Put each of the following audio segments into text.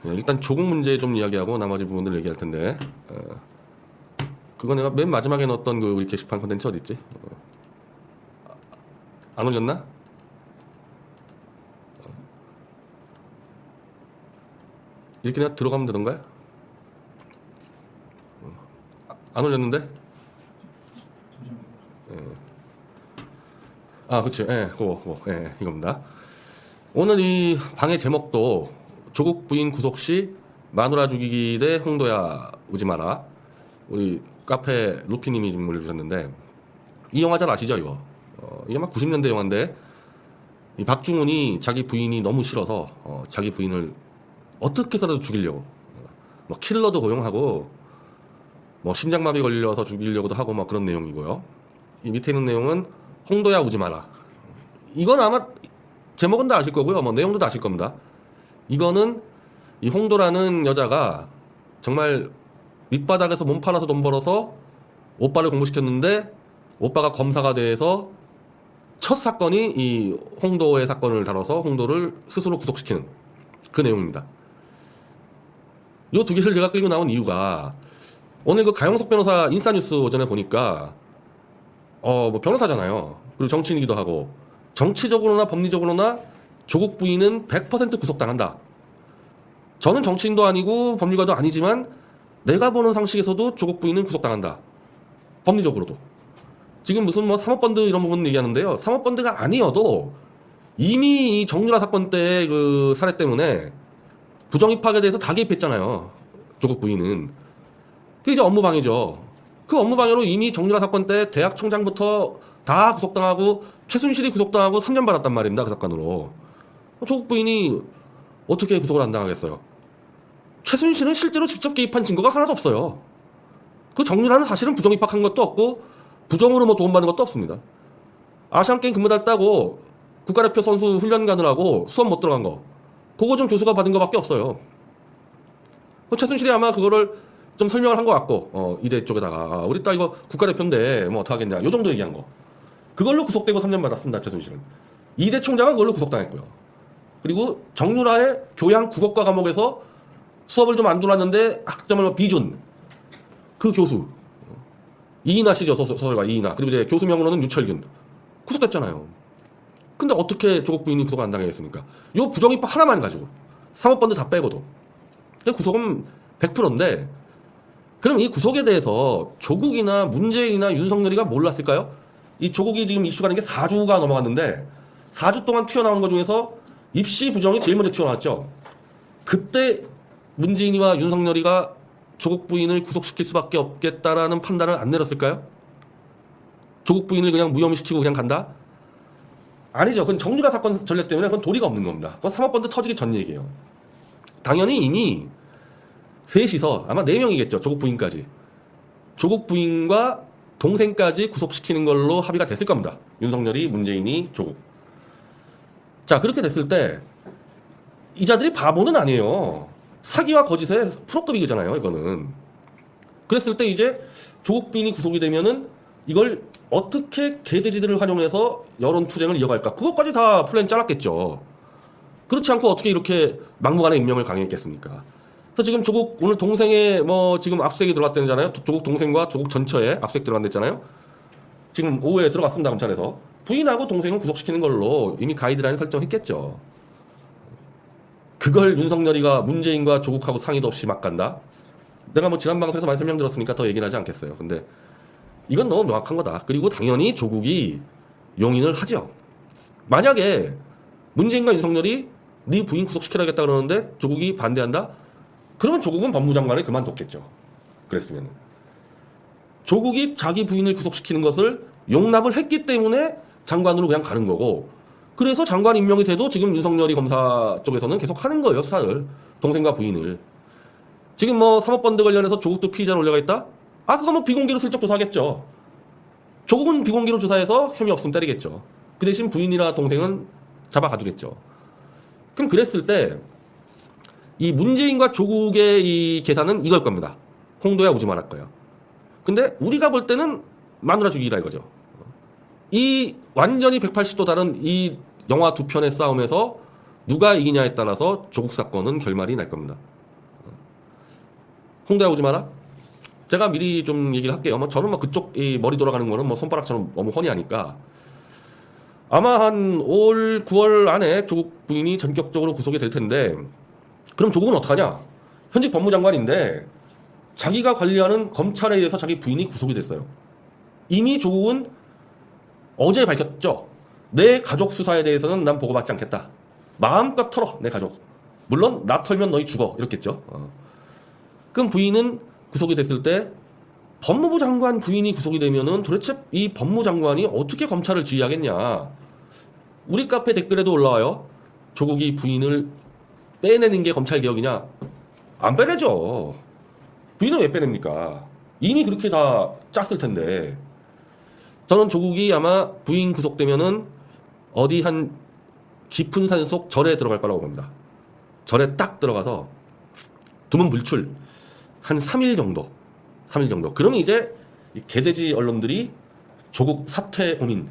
일단 조국 문제 좀 이야기하고 나머지 부분들 얘기할 텐데, 그거 내가 맨 마지막에 넣었던 그 우리 게시판 컨텐츠 어딨지? 안 올렸나? 이렇게 내가 들어가면 되던가요? 안 올렸는데? 그치. 그거. 이겁니다. 오늘 이 방의 제목도 조국 부인 구속 시 마누라 죽이기 대 홍도야 오지 마라. 우리 카페 루피님이 좀 올려주셨는데, 이 영화 잘 아시죠, 이거? 이게 막 90년대 영화인데, 이 박중훈이 자기 부인이 너무 싫어서, 자기 부인을 어떻게 해서라도 죽이려고, 뭐 킬러도 고용하고, 뭐 심장마비 걸려서 죽이려고도 하고 막 그런 내용이고요. 이 밑에 있는 내용은 홍도야 오지 마라. 이건 아마 제목은 다 아실 거고요. 뭐 내용도 다 아실 겁니다. 이거는 이 홍도라는 여자가 정말 밑바닥에서 몸 팔아서 돈 벌어서 오빠를 공부시켰는데, 오빠가 검사가 돼서 첫 사건이 이 홍도의 사건을 다뤄서 홍도를 스스로 구속시키는 그 내용입니다. 이 두 개를 제가 끌고 나온 이유가, 오늘 그 가영석 변호사 인싸뉴스 오전에 보니까 뭐 변호사잖아요. 그리고 정치인이기도 하고, 정치적으로나 법리적으로나 조국 부인은 100% 구속당한다. 저는 정치인도 아니고 법률가도 아니지만 내가 보는 상식에서도 조국 부인은 구속당한다. 법리적으로도. 지금 무슨 뭐 사모펀드 이런 부분 얘기하는데요. 사모펀드가 아니어도 이미 이 정유라 사건 때 그 사례 때문에 부정입학에 대해서 다 개입했잖아요. 조국 부인은. 그게 이제 업무방해죠. 그 업무방해로 이미 정유라 사건 때 대학 총장부터 다 구속당하고 최순실이 구속당하고 3년 받았단 말입니다. 그 사건으로. 조국 부인이 어떻게 구속을 안 당하겠어요? 최순실은 실제로 직접 개입한 증거가 하나도 없어요. 그 정유라는 사실은 부정입학한 것도 없고 부정으로 뭐 도움받은 것도 없습니다. 아시안게임 금메달 따고 국가대표 선수 훈련 가느라고 수업 못 들어간 거, 그거 좀 교수가 받은 거밖에 없어요. 최순실이 아마 그거를 좀 설명을 한 것 같고, 이대 쪽에다가 우리 딸 이거 국가대표인데 뭐 어떡하겠냐, 요 정도 얘기한 거. 그걸로 구속되고 3년 받았습니다. 최순실은. 이대 총장은 그걸로 구속당했고요. 그리고 정유라의 교양 국어과 과목에서 수업을 좀 안 들어왔는데 학점을 비준 그 교수, 이인하 씨죠, 소설가 이인하. 그리고 이제 교수 명으로는 유철균. 구속됐잖아요. 근데 어떻게 조국 부인이 구속 안 당했습니까? 요 부정입학 하나만 가지고, 사모펀드 다 빼고도 구속은 100%인데, 그럼 이 구속에 대해서 조국이나 문재인이나 윤석열이가 몰랐을까요? 이 조국이 지금 이슈가 된 게 4주가 넘어갔는데 4주 동안 튀어나오는 것 중에서 입시 부정이 제일 먼저 튀어나왔죠. 그때 문재인이와 윤석열이가 조국 부인을 구속시킬 수밖에 없겠다라는 판단을 안 내렸을까요? 조국 부인을 그냥 무혐의시키고 그냥 간다? 아니죠. 그건 정유라 사건 전례 때문에 그건 도리가 없는 겁니다. 그건 사모펀드 터지기 전 얘기예요. 당연히 이미 셋이서, 아마 4명이겠죠. 조국 부인까지. 조국 부인과 동생까지 구속시키는 걸로 합의가 됐을 겁니다. 윤석열이, 문재인이, 조국. 자, 그렇게 됐을 때 이 자들이 바보는 아니에요. 사기와 거짓의 프로급이잖아요, 이거는. 그랬을 때 이제 조국 부인이 구속이 되면은 이걸 어떻게 개돼지들을 활용해서 여론 투쟁을 이어갈까? 그것까지 다 플랜 짜놨겠죠. 그렇지 않고 어떻게 이렇게 막무가내 임명을 강행했겠습니까? 그래서 지금 조국 오늘 동생의 뭐 지금 압수수색이 들어갔다잖아요. 조국 동생과 조국 전처에 압수수색 들어갔댔잖아요. 지금 오후에 들어갔습니다, 검찰에서. 부인하고 동생은 구속시키는 걸로 이미 가이드라인 설정했겠죠. 그걸 윤석열이가 문재인과 조국하고 상의도 없이 막 간다? 내가 뭐 지난 방송에서 많이 설명드렸으니까 더 얘기는 하지 않겠어요. 근데 이건 너무 명확한 거다. 그리고 당연히 조국이 용인을 하죠. 만약에 문재인과 윤석열이 네 부인 구속시켜야겠다 그러는데 조국이 반대한다? 그러면 조국은 법무장관을 그만뒀겠죠. 그랬으면. 조국이 자기 부인을 구속시키는 것을 용납을 했기 때문에 장관으로 그냥 가는 거고, 그래서 장관 임명이 돼도 지금 윤석열이 검사 쪽에서는 계속 하는 거예요, 수사를. 동생과 부인을. 지금 뭐 사모펀드 관련해서 조국도 피의자로 올라가 있다? 그거 뭐 비공개로 슬쩍 조사하겠죠. 조국은 비공개로 조사해서 혐의 없으면 때리겠죠. 그 대신 부인이나 동생은 잡아가주겠죠. 그럼 그랬을 때 이 문재인과 조국의 이 계산은 이걸 겁니다. 홍도야 오지 말할 거예요. 근데 우리가 볼 때는 마누라 죽이라 이거죠. 이 완전히 180도 다른 이 영화 두 편의 싸움에서 누가 이기냐에 따라서 조국 사건은 결말이 날 겁니다. 홍대에 오지 마라. 제가 미리 좀 얘기를 할게요. 저는 그쪽 이 머리 돌아가는 거는 손바닥처럼 너무 훤히 하니까 아마 한 올 9월 안에 조국 부인이 전격적으로 구속이 될 텐데, 그럼 조국은 어떡하냐? 현직 법무장관인데 자기가 관리하는 검찰에 의해서 자기 부인이 구속이 됐어요. 이미 조국은 어제 밝혔죠. 내 가족 수사에 대해서는 난 보고받지 않겠다. 마음껏 털어, 내 가족. 물론 나 털면 너희 죽어. 이렇겠죠. 그럼 부인은 구속이 됐을 때 법무부 장관 부인이 구속이 되면은 도대체 이 법무장관이 어떻게 검찰을 지휘하겠냐. 우리 카페 댓글에도 올라와요. 조국이 부인을 빼내는 게 검찰개혁이냐. 안 빼내죠. 부인은 왜 빼냅니까? 이미 그렇게 다 짰을 텐데. 저는 조국이 아마 부인 구속되면은 어디 한 깊은 산속 절에 들어갈 거라고 봅니다. 절에 딱 들어가서 두문 불출 한 3일 정도. 그러면 이제 개돼지 언론들이 조국 사퇴 고민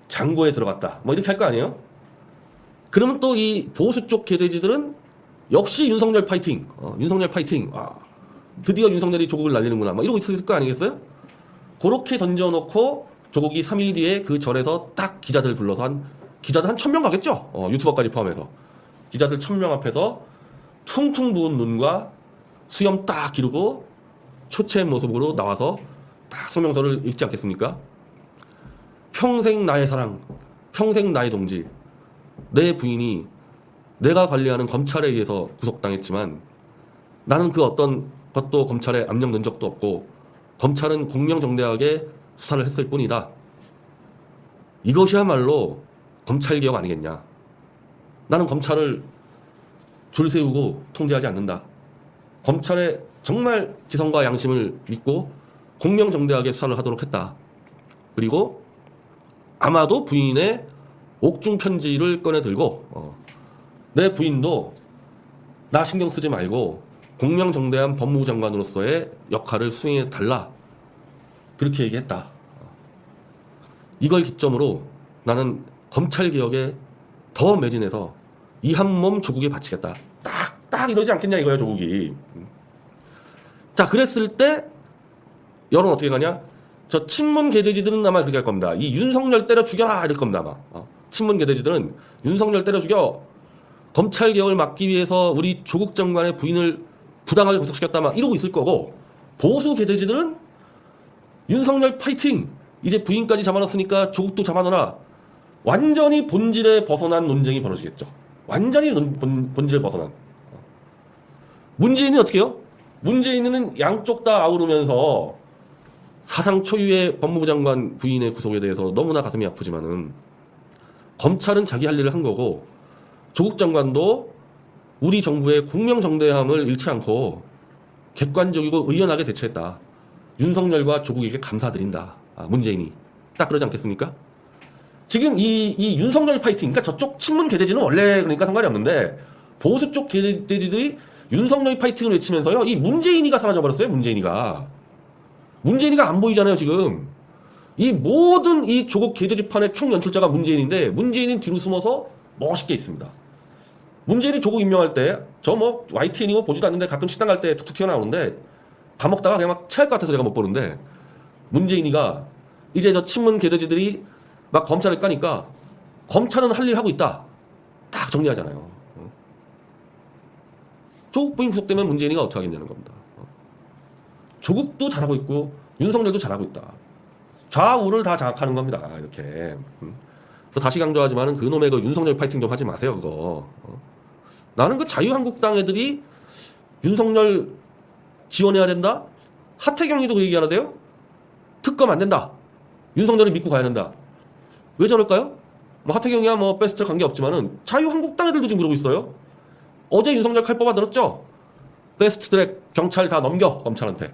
장고에 들어갔다. 이렇게 할 거 아니에요? 그러면 또 이 보수 쪽 개돼지들은 역시 윤석열 파이팅. 윤석열 파이팅. 드디어 윤석열이 조국을 날리는구나. 이러고 있을 거 아니겠어요? 그렇게 던져놓고 조국이 3일 뒤에 그 절에서 딱 기자들 불러서 기자들 한 1000명 가겠죠? 유튜버까지 포함해서. 기자들 1000명 앞에서 퉁퉁 부은 눈과 수염 딱 기르고 초췌한 모습으로 나와서 딱 성명서를 읽지 않겠습니까? 평생 나의 사랑, 평생 나의 동지, 내 부인이 내가 관리하는 검찰에 의해서 구속당했지만 나는 그 어떤 것도 검찰에 압력된 적도 없고 검찰은 공명정대하게 수사를 했을 뿐이다. 이것이야말로 검찰개혁 아니겠냐. 나는 검찰을 줄 세우고 통제하지 않는다. 검찰의 정말 지성과 양심을 믿고 공명정대하게 수사를 하도록 했다. 그리고 아마도 부인의 옥중 편지를 꺼내 들고 내 부인도 나 신경 쓰지 말고 공명정대한 법무부 장관으로서의 역할을 수행해 달라. 그렇게 얘기했다. 이걸 기점으로 나는 검찰개혁에 더 매진해서 이 한 몸 조국에 바치겠다. 딱 이러지 않겠냐 이거야 조국이. 자, 그랬을 때 여론 어떻게 가냐? 저 친문 개돼지들은 아마 그렇게 할 겁니다. 이 윤석열 때려 죽여라 이럴 겁니다 아마. 친문 개돼지들은 윤석열 때려 죽여. 검찰개혁을 막기 위해서 우리 조국 장관의 부인을 부당하게 구속시켰다 막 이러고 있을 거고, 보수 개돼지들은 윤석열 파이팅. 이제 부인까지 잡아놨으니까 조국도 잡아놓아라. 완전히 본질에 벗어난 논쟁이 벌어지겠죠. 완전히 본질에 벗어난. 문재인은 어떻게 해요? 문재인은 양쪽 다 아우르면서 사상 초유의 법무부 장관 부인의 구속에 대해서 너무나 가슴이 아프지만은 검찰은 자기 할 일을 한 거고 조국 장관도 우리 정부의 공명정대함을 잃지 않고 객관적이고 의연하게 대처했다. 윤석열과 조국에게 감사드린다. 문재인이. 딱 그러지 않겠습니까? 지금 이 윤석열 파이팅, 그러니까 저쪽 친문 개돼지는 원래 그러니까 상관이 없는데 보수 쪽 개돼지들이 윤석열 파이팅을 외치면서요. 이 문재인이가 사라져버렸어요. 문재인이가 안 보이잖아요. 지금 이 모든 이 조국 개돼지판의 총연출자가 문재인인데 문재인은 뒤로 숨어서 멋있게 있습니다. 문재인이 조국 임명할 때 저 YTN이고 보지도 않는데 가끔 식당 갈 때 툭툭 튀어나오는데 밥 먹다가 그냥 막 체할 것 같아서 제가 못 보는데, 문재인이가 이제 저 친문 개돼지들이 막 검찰을 까니까 검찰은 할 일 하고 있다. 딱 정리하잖아요. 조국 부인 구속되면 문재인이가 어떻게 하겠냐는 겁니다. 조국도 잘하고 있고 윤석열도 잘하고 있다. 좌우를 다 장악하는 겁니다. 이렇게. 그래서 다시 강조하지만 그놈의 그 윤석열 파이팅 좀 하지 마세요. 그거. 나는 그 자유한국당 애들이 윤석열 지원해야 된다? 하태경이도 그 얘기하는데요? 특검 안 된다. 윤석열을 믿고 가야 된다. 왜 저럴까요? 하태경이야 베스트 관계 없지만은 자유한국당 애들도 지금 그러고 있어요. 어제 윤석열 칼 뽑아 들었죠? 베스트 트랙 경찰 다 넘겨 검찰한테.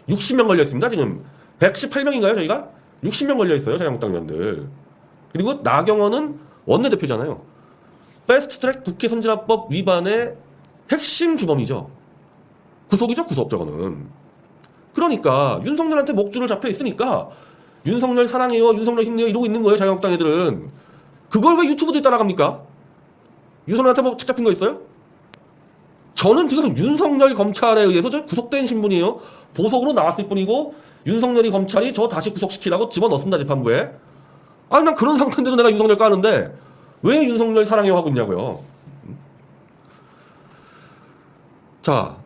60명 걸려 있습니다. 지금 118명인가요 저희가? 60명 걸려 있어요 자유한국당 의원들. 그리고 나경원은 원내대표잖아요. 패스트 트랙 국회 선진화법 위반의 핵심 주범이죠. 구속이죠, 구속 저거는. 그러니까 윤석열한테 목줄을 잡혀 있으니까 윤석열 사랑해요, 윤석열 힘내요 이러고 있는 거예요 자유한국당 애들은. 그걸 왜 유튜브도 따라갑니까? 윤석열한테 뭐 책 잡힌 거 있어요? 저는 지금 윤석열 검찰에 의해서 저 구속된 신분이에요. 보석으로 나왔을 뿐이고 윤석열이 검찰이 저 다시 구속시키라고 집어넣습니다, 재판부에. 아니 난 그런 상태인데도 내가 윤석열 까는데 왜 윤석열 사랑해요 하고 있냐고요. 자,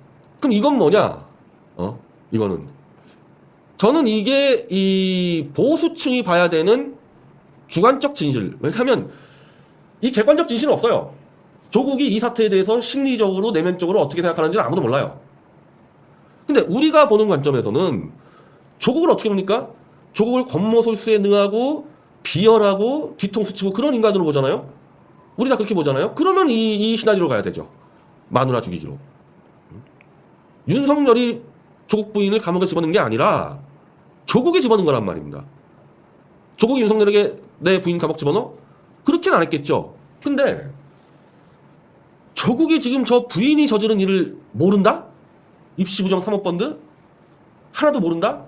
그럼 이건 뭐냐? 이거는 저는 이게 이 보수층이 봐야 되는 주관적 진실. 왜냐하면 이 객관적 진실은 없어요. 조국이 이 사태에 대해서 심리적으로 내면적으로 어떻게 생각하는지는 아무도 몰라요. 근데 우리가 보는 관점에서는 조국을 어떻게 봅니까? 조국을 권모술수에 능하고 비열하고 뒤통수 치고 그런 인간으로 보잖아요. 우리 다 그렇게 보잖아요. 그러면 이 시나리오로 가야 되죠. 마누라 죽이기로. 윤석열이 조국 부인을 감옥에 집어넣은 게 아니라 조국이 집어넣은 거란 말입니다. 조국이 윤석열에게 내 부인 감옥 집어넣어? 그렇게는 안 했겠죠. 근데 조국이 지금 저 부인이 저지른 일을 모른다? 입시부정 사모펀드? 하나도 모른다?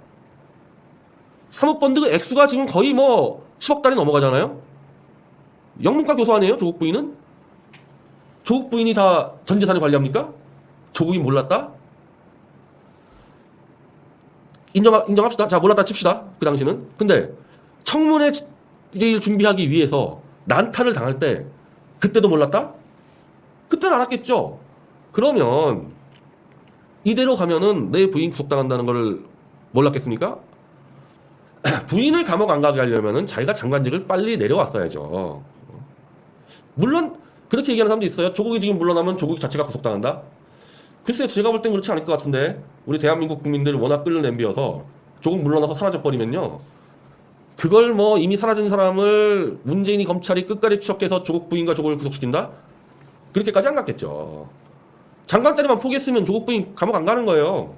사모펀드 액수가 지금 거의 뭐 10억 달이 넘어가잖아요? 영문과 교수 아니에요? 조국 부인은? 조국 부인이 다 전 재산을 관리합니까? 조국이 몰랐다? 인정합시다. 자, 몰랐다 칩시다. 그 당시는. 근데 청문회를 준비하기 위해서 난타를 당할 때 그때도 몰랐다? 그때는 알았겠죠. 그러면 이대로 가면은 내 부인 구속당한다는 걸 몰랐겠습니까? 부인을 감옥 안 가게 하려면은 자기가 장관직을 빨리 내려왔어야죠. 물론 그렇게 얘기하는 사람도 있어요. 조국이 지금 물러나면 조국 자체가 구속당한다? 글쎄요, 제가 볼 땐 그렇지 않을 것 같은데 우리 대한민국 국민들 워낙 끓는 냄비여서 조국 물러나서 사라져버리면요, 그걸 뭐 이미 사라진 사람을 문재인이 검찰이 끝까지 추적해서 조국 부인과 조국을 구속시킨다? 그렇게까지 안 갔겠죠. 장관 자리만 포기했으면 조국 부인 감옥 안 가는 거예요.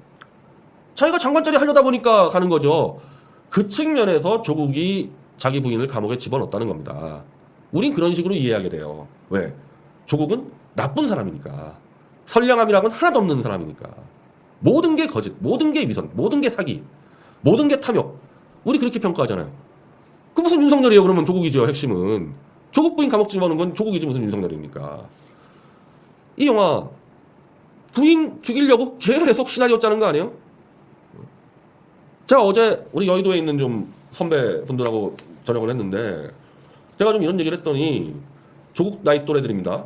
자기가 장관 자리 하려다 보니까 가는 거죠. 그 측면에서 조국이 자기 부인을 감옥에 집어넣었다는 겁니다. 우린 그런 식으로 이해하게 돼요. 왜? 조국은 나쁜 사람이니까. 선량함이라고는 하나도 없는 사람이니까. 모든 게 거짓, 모든 게 위선, 모든 게 사기, 모든 게 탐욕. 우리 그렇게 평가하잖아요. 그 무슨 윤석열이에요? 그러면 조국이죠, 핵심은. 조국 부인 감옥 집어넣은 건 조국이지 무슨 윤석열입니까? 이 영화 부인 죽이려고 계속 시나리오 짜는 거 아니에요? 제가 어제 우리 여의도에 있는 좀 선배분들하고 저녁을 했는데 제가 좀 이런 얘기를 했더니 조국 나이 또래들입니다.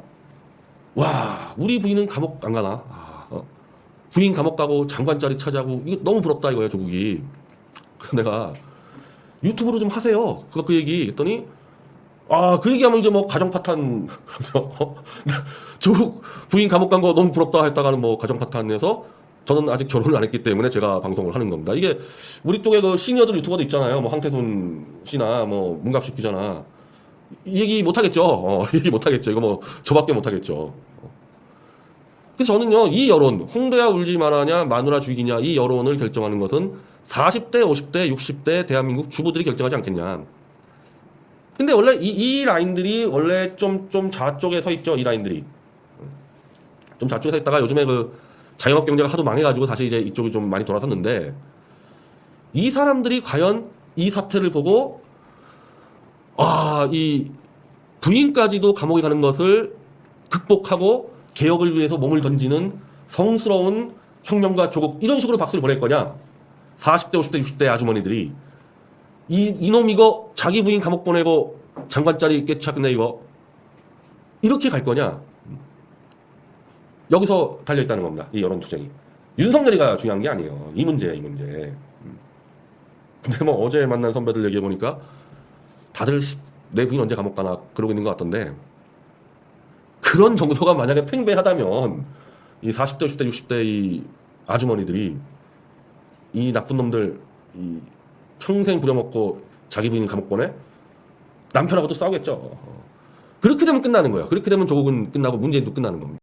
와, 우리 부인은 감옥 안 가나? 부인 감옥 가고 장관 자리 차지하고 이거 너무 부럽다 이거예요, 조국이. 그래서 내가 유튜브로 좀 하세요. 그 얘기 했더니 그 얘기하면 이제 뭐 가정 파탄 조국 부인 감옥 간 거 너무 부럽다 했다가는 뭐 가정 파탄에서 저는 아직 결혼을 안 했기 때문에 제가 방송을 하는 겁니다. 이게 우리 쪽에 그 시니어들 유튜버도 있잖아요. 뭐 황태순 씨나 뭐 문갑식 기자나 얘기 못 하겠죠. 얘기 못 하겠죠. 이거 뭐 저밖에 못 하겠죠. 그래서 저는요, 이 여론, 홍대야 울지 말하냐, 마누라 죽이냐, 이 여론을 결정하는 것은 40대, 50대, 60대 대한민국 주부들이 결정하지 않겠냐. 근데 원래 이 라인들이 원래 좀 좌쪽에 서 있죠. 이 라인들이. 좀 좌쪽에 서 있다가 요즘에 그 자영업 경제가 하도 망해가지고 다시 이제 이쪽이 좀 많이 돌아섰는데, 이 사람들이 과연 이 사태를 보고 이 부인까지도 감옥에 가는 것을 극복하고 개혁을 위해서 몸을 던지는 성스러운 혁명가 조국, 이런 식으로 박수를 보낼 거냐? 40대, 50대, 60대 아주머니들이 이놈 이거 자기 부인 감옥 보내고 장관 자리 깨치겠네 이거, 이렇게 갈 거냐? 여기서 달려있다는 겁니다. 이 여론투쟁이. 윤석열이가 중요한 게 아니에요. 이 문제야, 이 문제. 근데 뭐 어제 만난 선배들 얘기해보니까 다들 내 부인 언제 감옥 가나 그러고 있는 것 같던데, 그런 정서가 만약에 팽배하다면 이 40대, 50대, 60대 이 아주머니들이 이 나쁜 놈들 이 평생 부려먹고 자기 부인 감옥 보내? 남편하고도 싸우겠죠. 그렇게 되면 끝나는 거예요. 그렇게 되면 조국은 끝나고 문재인도 끝나는 겁니다.